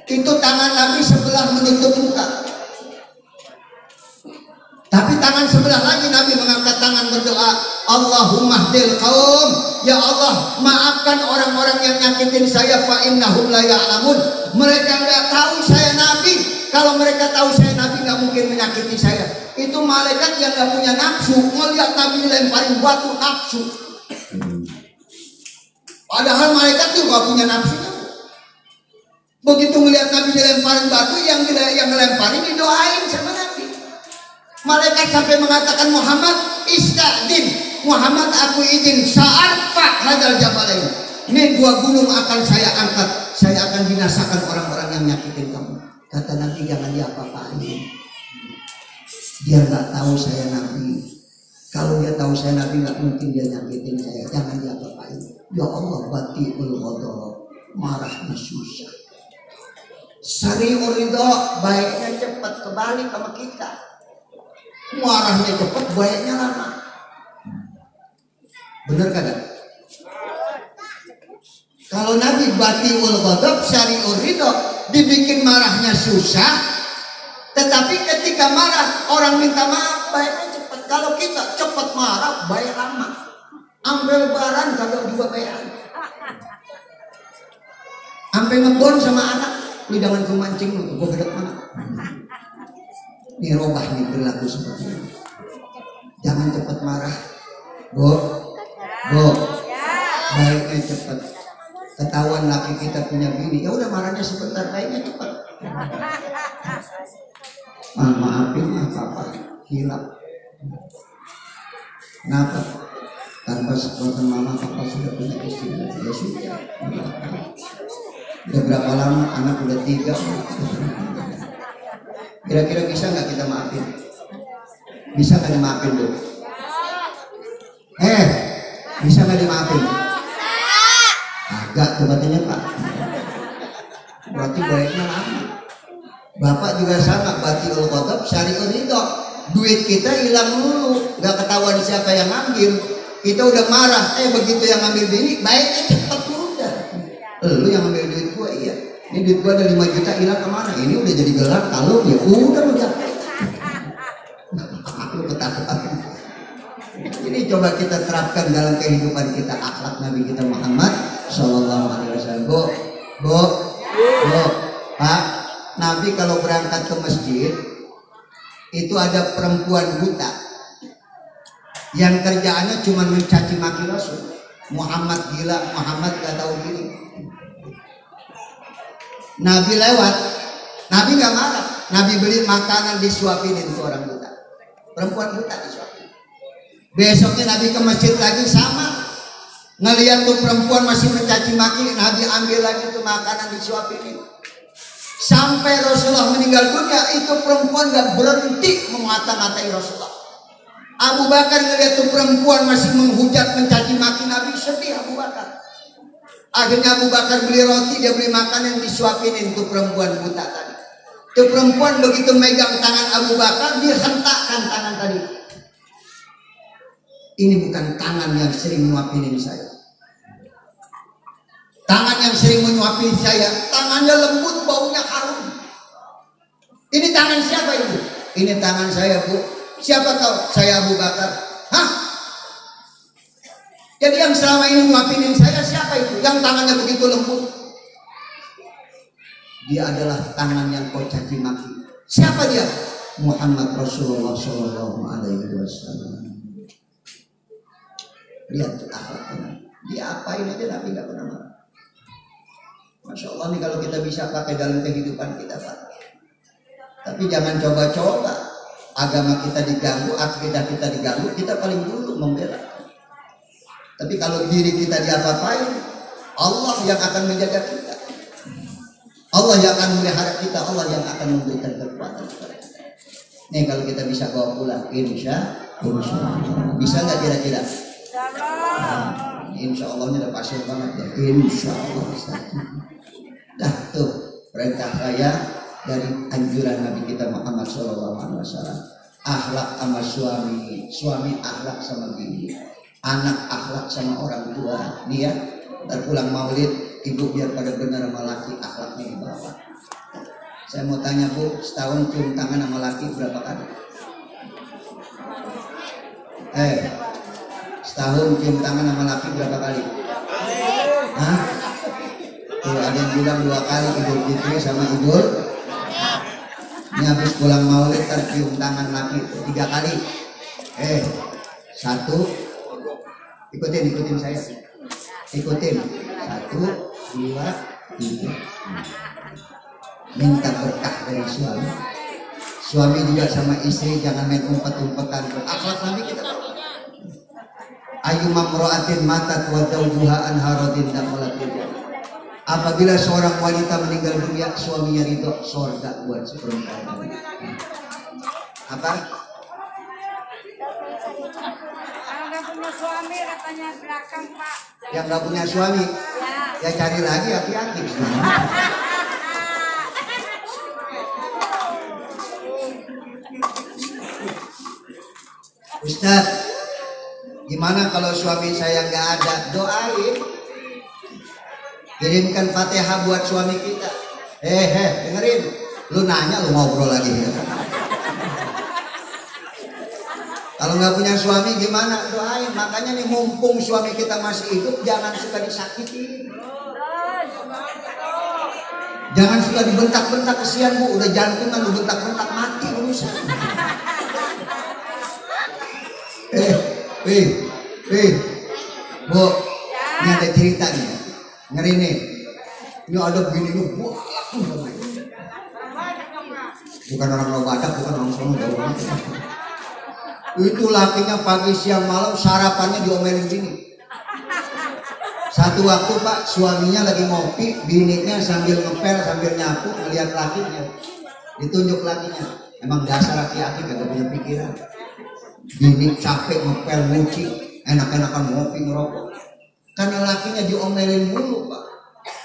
Itu tangan Nabi sebelah menutup muka. Tapi tangan sebelah lagi Nabi mengangkat tangan berdoa, Allahumma hdil qaum, ya Allah maafkan orang-orang yang nyakitin saya, fa innahum la ya'lamun. Mereka nggak tahu saya Nabi. Kalau mereka tahu saya Nabi nggak mungkin menyakiti saya. Itu malaikat yang nggak punya nafsu, melihat Nabi lemparin batu nafsu. Padahal malaikat juga punya nafsu. Begitu melihat Nabi dilemparin batu, yang ngelemparin didoain sama Nabi. Malaikat sampai mengatakan, Muhammad istadin, Muhammad aku izin sa'arfa hadal jabalain. Ini dua gunung akan saya angkat, saya akan binasakan orang-orang yang nyakitin kamu. Kata Nabi, jangan diapa-apain. Dia nggak tahu saya Nabi. Kalau dia tahu saya Nabi nggak mungkin dia nyakitin saya. Jangan diapa-apain. Ya Allah, batiul ghadab, marahnya susah. Syari'ur ridha, baiknya cepat kembali sama kita. Marahnya cepat, baiknya lama. Benar kadang? Kalau Nabi batiul ghadab, syari'ur ridha, dibikin marahnya susah. Tetapi ketika marah, orang minta maaf, baiknya cepat. Kalau kita cepat marah, baik lama. Ambil barang kalau juga baik. Sampai ngebon sama anak, ini jangan kemancing lu, gue gedek mana. Ini robah nih berlaku seperti ini. Jangan cepat marah. Bu, baiknya cepat. Ketahuan laki kita punya bini, ya udah marahnya sebentar, baiknya cepat. Maafin apa-apa, hilap. Kenapa? Tanpa sekuatan mama papa sudah punya istri, ya sudah. Udah berapa lama anak udah 3. Kira-kira bisa nggak kita maafin? Bisa nggak dimaafin dulu? Bisa nggak dimaafin? Agak tuh katanya Pak. Berarti baiknya lama. Bapak juga sama, batiul ghadab syari'ur ridha. Duit kita hilang dulu, nggak ketahuan siapa yang ngambil. Kita udah marah, begitu yang ngambil bini, baiknya cepat udah. Lu yang ngambil duit gua, iya. Ini duit gua ada 5 juta, hilang kemana? Ini udah jadi gelap, kalau ya udah. Lu ketakutan. Ini coba kita terapkan dalam kehidupan kita, akhlak Nabi kita Muhammad Sallallahu Alaihi Wasallam. Bu, Pak, Nabi kalau berangkat ke masjid itu ada perempuan buta yang kerjaannya cuma mencaci maki Rasul. Muhammad gila, Muhammad gak tahu diri. Nabi lewat, Nabi gak marah. Nabi beli makanan disuapin itu orang buta. Perempuan buta disuapin. Besoknya Nabi ke masjid lagi sama. Ngelihat tuh perempuan masih mencaci maki, Nabi ambil lagi tuh makanan disuapin itu. Sampai Rasulullah meninggal dunia, itu perempuan gak berhenti memata-matai Rasulullah. Abu Bakar ngelihat tuh perempuan masih menghujat, mencaci maki Nabi, sedih Abu Bakar. Akhirnya Abu Bakar beli roti, dia beli makanan, disuapinin tuh perempuan buta tadi. Tuh perempuan begitu megang tangan Abu Bakar, dia hentakkan tangan tadi. Ini bukan tangan yang sering menyuapinin saya. Tangan yang sering menyuapin saya, tangannya lembut, baunya harum. Ini tangan siapa ibu? Ini tangan saya bu. Siapa kau? Saya Abu Bakar. Hah? Jadi yang selama ini nyuapinin saya siapa itu? Yang tangannya begitu lembut. Dia adalah tangan yang kau caci maki. Siapa dia? Muhammad Rasulullah Shallallahu Alaihi Wasallam. Lihat akhlaknya. Dia apain aja Nabi nggak pernah marah. Masya Allah nih kalau kita bisa pakai dalam kehidupan kita Pak. Tapi jangan coba-coba agama kita diganggu, akidah kita diganggu, kita paling dulu membela. Tapi kalau diri kita diapa-apain, Allah yang akan menjaga kita. Allah yang akan memelihara kita, Allah yang akan memberikan kekuatan kepada kita. Nih kalau kita bisa bawa pulang, insya Allah. Bisa nggak kira-kira? Insya Allahnya udah pasir banget ya. Insya Allah. Dah tuh perintah saya dari anjuran Nabi kita Muhammad SAW. Akhlak sama suami, suami akhlak sama bini, anak akhlak sama orang tua. Nih ya, ntar pulang maulid ibu biar pada benar sama laki akhlaknya dibawa. Saya mau tanya bu, setahun cium tangan sama laki berapa kali? Setahun cium tangan sama laki berapa kali? Hah? Tuh ada yang bilang 2 kali, Idul Fitri sama Idul. Ini habis pulang maulid cium tangan laki 3 kali. 1. Ikutin saya. Ikutin. 1, 2, 3. Minta berkah dari suami. Suami juga sama istri jangan main umpet-umpetan. Akhlak Nabi kita. Ayu mamroatin matat wa zawjuha an haradin dakalatil. Apabila seorang wanita meninggal dunia, suaminya ridho, surga buat seperempat. Apa? Nggak punya suami katanya belakang Pak. Yang nggak punya suami, ya cari lagi hati-hati. Ustadz, gimana kalau suami saya nggak ada? Doain. Kirimkan Fatihah buat suami kita. Dengerin. Lu nanya, lu ngobrol lagi ya. Kalau nggak punya suami gimana? Doain. Makanya nih mumpung suami kita masih hidup, jangan suka disakiti. Jangan suka dibentak-bentak, kesian bu. Udah jantungan, lu bentak-bentak mati urusan. Bu, ini ada cerita nih. Ngeri nih. Ini ada begini lu, bukan orang Batak, bukan orang Solo. Itu lakinya pagi siang malam sarapannya diomelin gini. Satu waktu Pak, suaminya lagi ngopi, bininya sambil ngepel, sambil nyapu, ngeliat lakinya. Ditunjuk lakinya. Emang dasar laki-laki gak punya pikiran. Bini capek ngepel, nyuci, enak-enakan ngopi, ngerokok. Karena lakinya diomelin mulu Pak.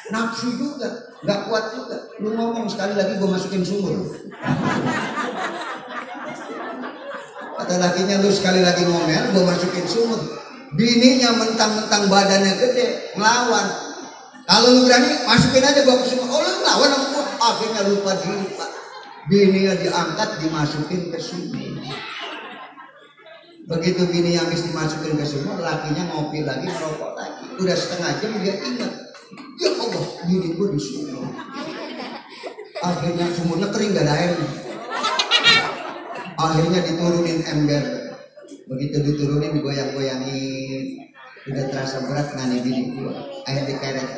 Nafsu juga, gak kuat juga. Lu ngomong sekali lagi gue masukin sumur. Kata lakinya, lu sekali lagi ngomel, gue masukin sumur. Bininya mentang-mentang badannya gede, ngelawan. Kalau lu berani, masukin aja gue ke sumur. Oh lu ngelawan sama gue. Akhirnya lupa diri Pak. Bininya diangkat, dimasukin ke sumur. Begitu bini yang habis dimasukin ke sumur, lakinya ngopi lagi, merokok lagi. Udah setengah jam dia ingat, ya Allah, bini gue di sumur. Akhirnya sumurnya kering, gak ada air. Akhirnya diturunin ember. Begitu diturunin, goyang-goyangin. Udah terasa berat, ngani bini gue. Akhirnya dikeret,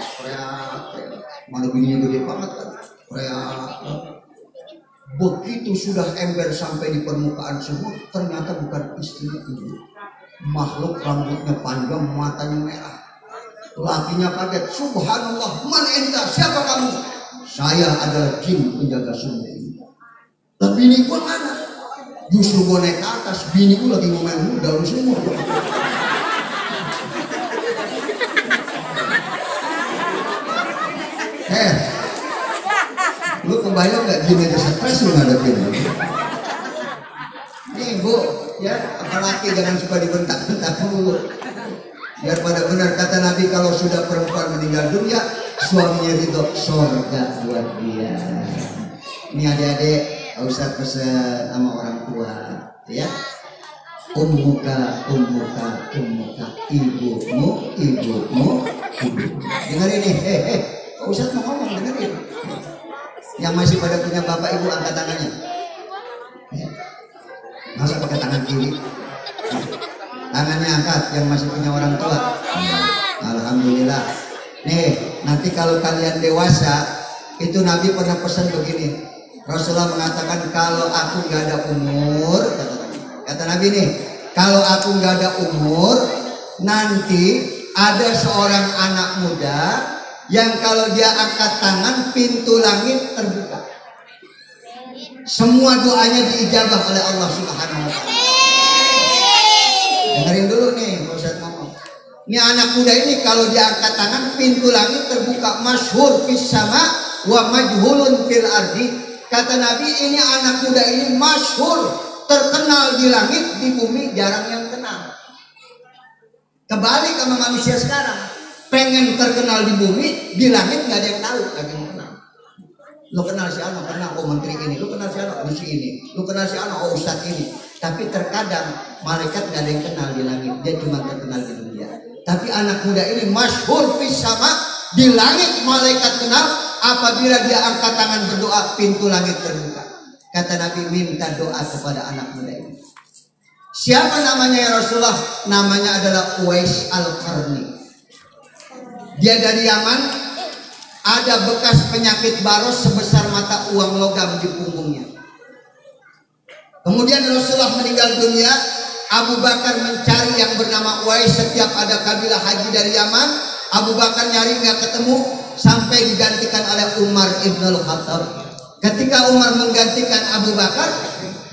mana bininya gede banget kan. Begitu sudah ember sampai di permukaan sumur, ternyata bukan istrinya itu. Makhluk rambutnya panjang, matanya merah. Lakinya kaget, subhanallah, man enta, siapa kamu? Saya adalah jin penjaga sumur ini. Tapi bini gua mana? Justru gua naik ke atas, bini gua lagi ngomel dalam sumur. Lu kebayang gak gini aja stres lu ngadepin. Nih bu, ya apalagi jangan suka dibentak-bentak dulu. Biar pada benar kata Nabi, kalau sudah perempuan meninggal dunia, suaminya itu surga buat dia. Ini adik-adik, Ustaz pesan sama orang tua, ya. Ummuka, ummuka, ummuka, ibumu, ibumu, ibumu. Dengerin nih, Pak Ustaz mau ngomong, dengerin. Yang masih pada punya bapak ibu angkat tangannya. Masa pakai tangan kiri? Tangannya angkat yang masih punya orang tua. Alhamdulillah. Nih, nanti kalau kalian dewasa, itu Nabi pernah pesan begini. Rasulullah mengatakan kalau aku nggak ada umur, kata Nabi nih, kalau aku nggak ada umur, nanti ada seorang anak muda yang kalau dia angkat tangan pintu langit terbuka. Semua doanya diijabah oleh Allah Subhanahu wa taala. Dengerin dulu nih, Pak Ustaz ngomong. Ini anak muda ini kalau dia angkat tangan pintu langit terbuka, masyhur fis sama wa majhulun fil ardi. Kata Nabi, ini anak muda ini masyhur, terkenal di langit, di bumi jarang yang kenal. Kebalik sama manusia sekarang, pengen terkenal di bumi, di langit nggak ada yang tahu, nggak ada yang kenal. Lo kenal si Ano, kenal oh menteri ini, lo kenal si Ano, oh si ini, lo kenal si Ano, oh ustadz ini. Tapi terkadang malaikat nggak ada yang kenal di langit, dia cuma terkenal di dunia. Tapi anak muda ini masyhur fis sama, di langit malaikat kenal. Apabila dia angkat tangan berdoa, pintu langit terbuka. Kata Nabi, minta doa kepada anak muda ini. Siapa namanya ya Rasulullah? Namanya adalah Uwais Al-Qarni. Dia dari Yaman. Ada bekas penyakit baros sebesar mata uang logam di punggungnya. Kemudian Rasulullah meninggal dunia. Abu Bakar mencari yang bernama Uwais. Setiap ada kabilah haji dari Yaman, Abu Bakar nyari nggak ketemu, sampai digantikan oleh Umar Ibn Al-Khattab. Ketika Umar menggantikan Abu Bakar,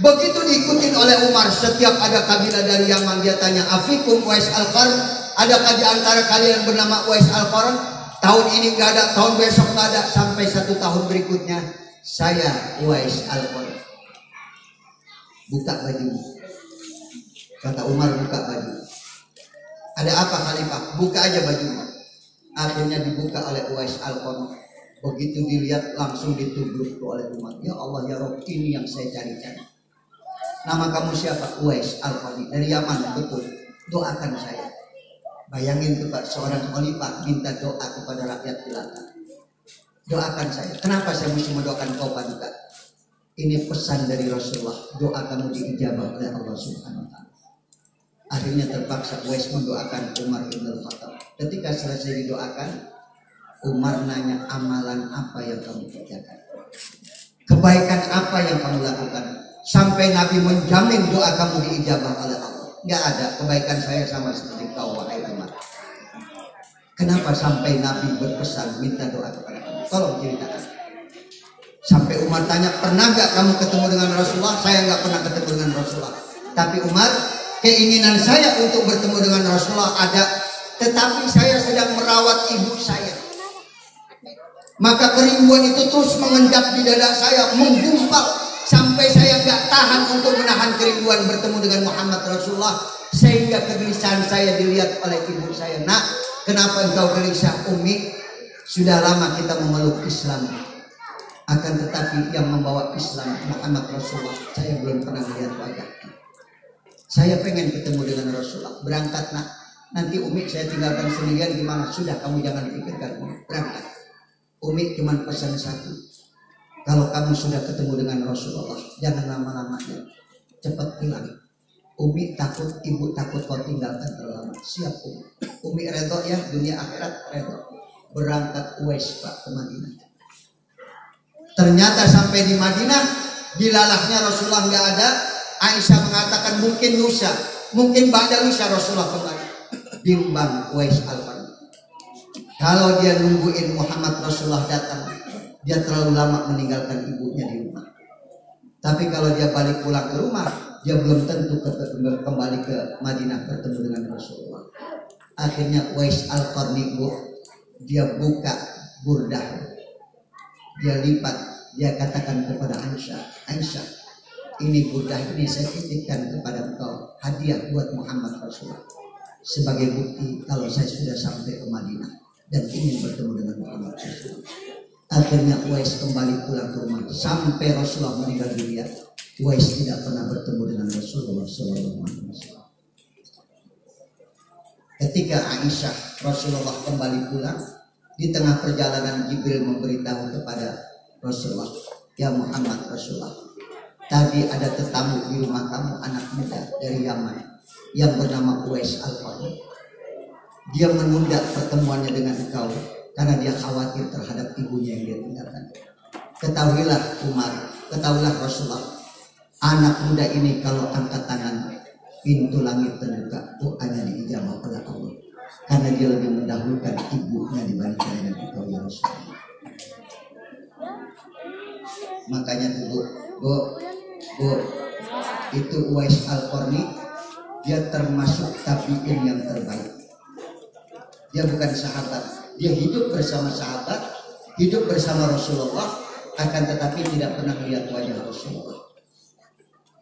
begitu diikutin oleh Umar, setiap ada kabilah dari Yaman dia tanya, afikum Uwais Al-Qarn, adakah di antara kalian bernama Uwais Al-Qarn? Tahun ini nggak ada, tahun besok nggak ada, sampai 1 tahun berikutnya saya Uwais Al-Qarn. Buka baju. Kata Umar, buka baju. Ada apa Khalifah? Buka aja bajunya. Akhirnya dibuka oleh Uwais Al-Qarni. Begitu dilihat langsung ditubruk oleh Umar. Ya Allah ya Rabb, ini yang saya cari-cari. Nama kamu siapa? Uwais Al-Qarni. Dari Yaman, betul. Doakan saya. Bayangin tuh Pak, seorang khalifah minta doa kepada rakyat jelata. Doakan saya. Kenapa saya mesti mendoakan kau Paduka? Ini pesan dari Rasulullah. Doa kamu diijabah oleh Allah Subhanahu wa taala. Akhirnya terpaksa Uwais mendoakan Umar bin Al-Khattab. Ketika selesai didoakan, Umar nanya, amalan apa yang kamu kerjakan? Kebaikan apa yang kamu lakukan? Sampai Nabi menjamin doa kamu diijabah oleh Allah. Nggak ada kebaikan saya sama seperti kau wahai Umar. Kenapa sampai Nabi berpesan minta doa kepada kamu? Tolong ceritakan. Sampai Umar tanya, pernah nggak kamu ketemu dengan Rasulullah? Saya nggak pernah ketemu dengan Rasulullah. Tapi Umar, keinginan saya untuk bertemu dengan Rasulullah ada, tetapi saya sedang merawat ibu saya. Maka kerinduan itu terus mengendap di dada saya, menggumpal sampai saya nggak tahan untuk menahan kerinduan bertemu dengan Muhammad Rasulullah, sehingga kegelisahan saya dilihat oleh ibu saya. Nak, kenapa engkau gelisah? Umi, sudah lama kita memeluk Islam, akan tetapi yang membawa Islam Muhammad Rasulullah, saya belum pernah melihat wajahnya. Saya pengen ketemu dengan Rasulullah. Berangkat nak, nanti Umi saya tinggalkan sendirian gimana? Sudah, kamu jangan pikirkan, berangkat. Umi cuma pesan satu, kalau kamu sudah ketemu dengan Rasulullah, jangan lama-lamanya, cepat pulang. Umi takut, ibu takut kau tinggalkan terlalu lama. Siap Umi. Umi redho ya, dunia akhirat redho. Berangkat Uwais Pak ke Madinah. Ternyata sampai di Madinah, dilalahnya Rasulullah nggak ada. Aisyah mengatakan mungkin lusa, mungkin ba'da lusa Rasulullah kembali. Bimbang Uwais Al-Qarni. Kalau dia nungguin Muhammad Rasulullah datang, dia terlalu lama meninggalkan ibunya di rumah. Tapi kalau dia balik pulang ke rumah, dia belum tentu kembali ke Madinah bertemu dengan Rasulullah. Akhirnya Uwais Al-Qarni dia buka burdah, dia lipat, dia katakan kepada Aisyah, Aisyah, ini burdah ini saya titipkan kepada engkau, hadiah buat Muhammad Rasulullah, sebagai bukti kalau saya sudah sampai ke Madinah dan ingin bertemu dengan Muhammad Rasulullah. Akhirnya Uwais kembali pulang ke rumah. Sampai Rasulullah meninggal dunia, Uwais tidak pernah bertemu dengan Rasulullah SAW. Ketika Aisyah Rasulullah kembali pulang, di tengah perjalanan Jibril memberitahu kepada Rasulullah, ya Muhammad Rasulullah, tadi ada tetamu di rumah kamu, anak muda dari Yaman yang bernama Uwais Al-Qarni. Dia menunda pertemuannya dengan engkau karena dia khawatir terhadap ibunya yang dia tinggalkan. Ketahuilah Umar, ketahuilah Rasulullah, anak muda ini kalau angkat tangan, pintu langit terbuka, doanya diijabah oleh Allah, karena dia lebih mendahulukan ibunya dibandingkan dengan engkau ya Rasulullah. Makanya tuh Bu, itu Uwais Al-Qarni, dia termasuk tabi'in yang terbaik. Dia bukan sahabat, dia hidup bersama sahabat, hidup bersama Rasulullah, akan tetapi tidak pernah melihat wajah Rasulullah.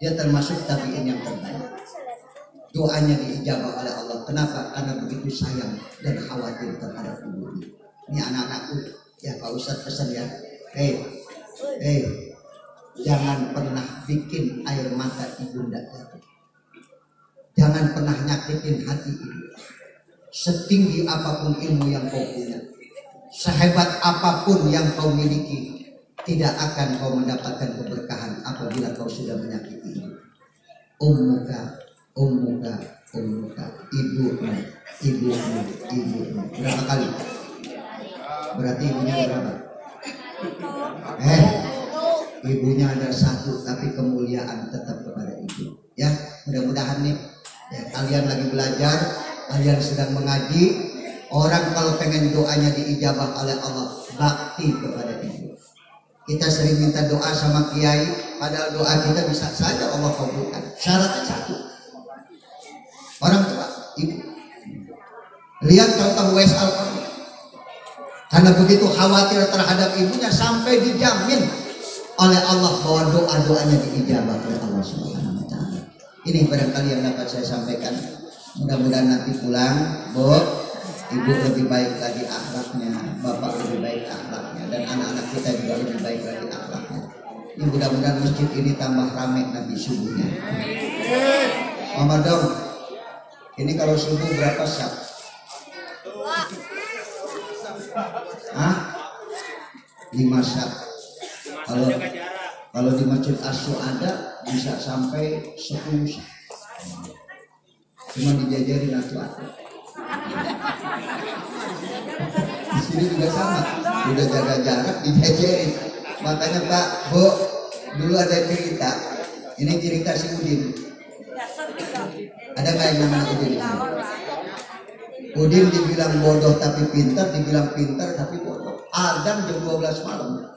Dia termasuk tabi'in yang terbaik. Doanya diijabah oleh Allah. Kenapa? Karena begitu sayang dan khawatir terhadap ibunya. Ini anak-anakku, ya Pak Ustadz pesan ya. Jangan pernah bikin air mata ibunda jatuh. Jangan pernah nyakitin hati ibu. Setinggi apapun ilmu yang kau punya, sehebat apapun yang kau miliki, tidak akan kau mendapatkan keberkahan apabila kau sudah menyakiti ibu. Ummuka, ibumu. Berapa kali? Berarti ibunya ada berapa? Ibunya ada satu, tapi kemuliaan tetap kepada ibu. Ya, mudah-mudahan nih, ya, kalian lagi belajar, kalian sedang mengaji. Orang kalau pengen doanya diijabah oleh Allah, bakti kepada ibu. Kita sering minta doa sama kiai, padahal doa kita bisa saja Allah kabulkan. Syaratnya satu, orang tua, ibu. Lihat contoh Uwais Al-Qarni, karena begitu khawatir terhadap ibunya sampai dijamin oleh Allah bahwa doa-doanya diijabah oleh Allah Subhanahu wa taala. Ini barangkali yang dapat saya sampaikan. Mudah-mudahan nanti pulang, Bu, ibu lebih baik lagi akhlaknya, bapak lebih baik akhlaknya, dan anak-anak kita juga lebih baik lagi akhlaknya. Ini mudah-mudahan masjid ini tambah ramai nanti subuhnya. Mama dong, ini kalau subuh berapa syak? Hah? 5 syak. Kalau di Masjid Asy ada bisa sampai 10 syak. Cuma dijajarin atu-atu. Di sini juga sama, udah jaga jarak dijajarin. Makanya Pak, Bu, dulu ada cerita. Ini cerita si Udin. Ada nggak yang namanya Udin? Udin dibilang bodoh tapi pintar, dibilang pintar tapi bodoh. Adzan jam 12 malam.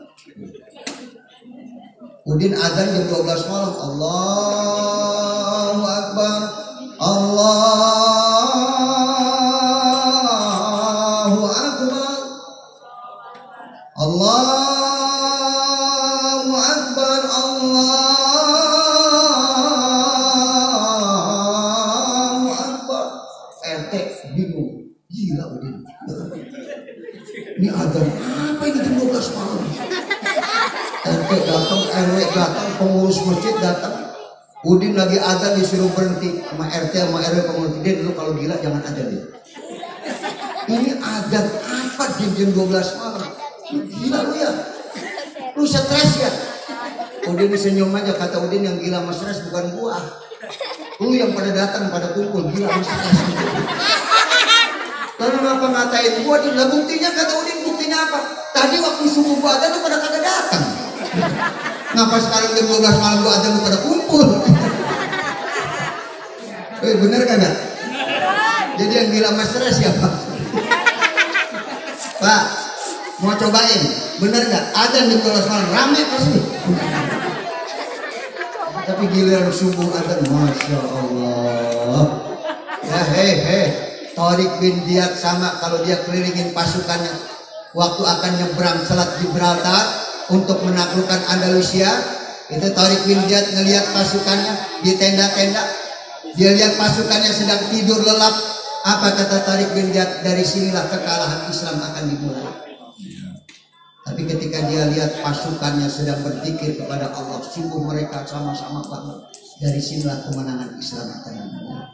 Udin adzan jam 12 malam. Allahu Akbar, Allahu Akbar, Allahu Akbar, Allahu Akbar. RT bingung, gila Udin. Ini adzan apa ini jam 12 malam? RT datang, RW datang, pengurus masjid datang. Udin lagi adzan disuruh berhenti sama RT sama RW pengurus. Dia dulu kalau gila jangan adzan deh. Ini adzan apa di jam 12 malam? Gila lu ya? Lu stres ya? Udin senyum aja, kata Udin, yang gila mas stres bukan gua. Lu yang pada datang pada kumpul gila mas stres. Lalu kenapa ngatain gua? Lah buktinya, kata Udin, buktinya apa? Tadi waktu subuh gua adzan lu pada kagak datang. Ngapa sekarang jam 12 malam gua adzan lu pada kumpul? Bener kagak? Jadi yang gila mas stres siapa? Pak, mau cobain, bener gak? Adzan jam 12 malam rame pasti. Tapi giliran subuh adzan, masya Allah. Ya Tariq bin Ziyad sama, kalau dia kelilingin pasukannya waktu akan nyebrang Selat Gibraltar untuk menaklukkan Andalusia, itu Tariq bin Ziyad ngelihat pasukannya di tenda-tenda, dia lihat pasukannya sedang tidur lelap. Apa kata Tariq bin Ziyad? Dari sinilah kekalahan Islam akan dimulai. Tapi ketika dia lihat pasukannya sedang berzikir kepada Allah, sungguh mereka sama-sama banget. Dari sinilah kemenangan Islam akan dimulai.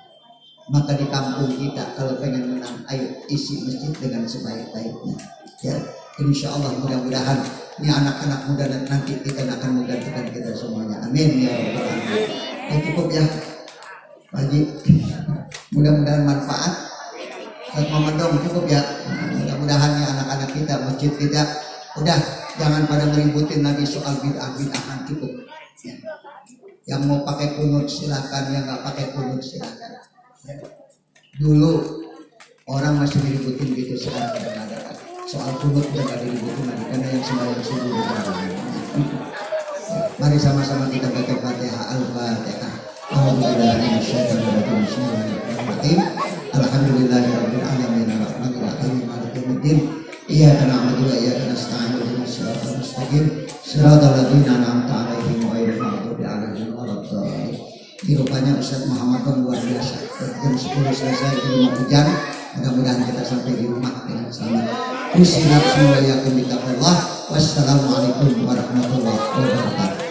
Maka di kampung kita kalau pengen menang, ayo isi masjid dengan sebaik-baiknya. Ya, insya Allah mudah-mudahan ini anak-anak muda nanti kita akan menggantikan kita semuanya. Amin ya rabbal alamin. Ya, cukup ya, Pak Haji. Mudah-mudahan manfaat. Ustaz Muhammad Dong cukup ya. Mudah-mudahan ya anak-anak kita, masjid kita, udah jangan pada ngeributin lagi soal bid'ah-bid'ahan, cukup. Ya. Yang mau pakai kunut silakan, yang nggak pakai kunut silakan. Ya. Dulu orang masih diributin gitu, sekarang tidak ada. Soal kunut udah nggak diributin lagi karena yang sembahyang subuh udah. Mari sama-sama kita baca Fatihah. Al-Fatihah. Alhamdulillahirabbil alamin arrahmanir rahim maliki yaumiddin. Iyyaka na'budu wa iyyaka nasta'in ihdinas siratal mustaqim siratal ladzina an'amta 'alaihim ghairil maghdubi 'alaihim waladdallin. Ini rupanya Ustaz Muhammad luar biasa. Jam 10 selesai di rumah hujan. Mudah-mudahan kita sampai di rumah dengan selamat. Usinat semua yakum bitaqullah. Wassalamualaikum warahmatullahi wabarakatuh.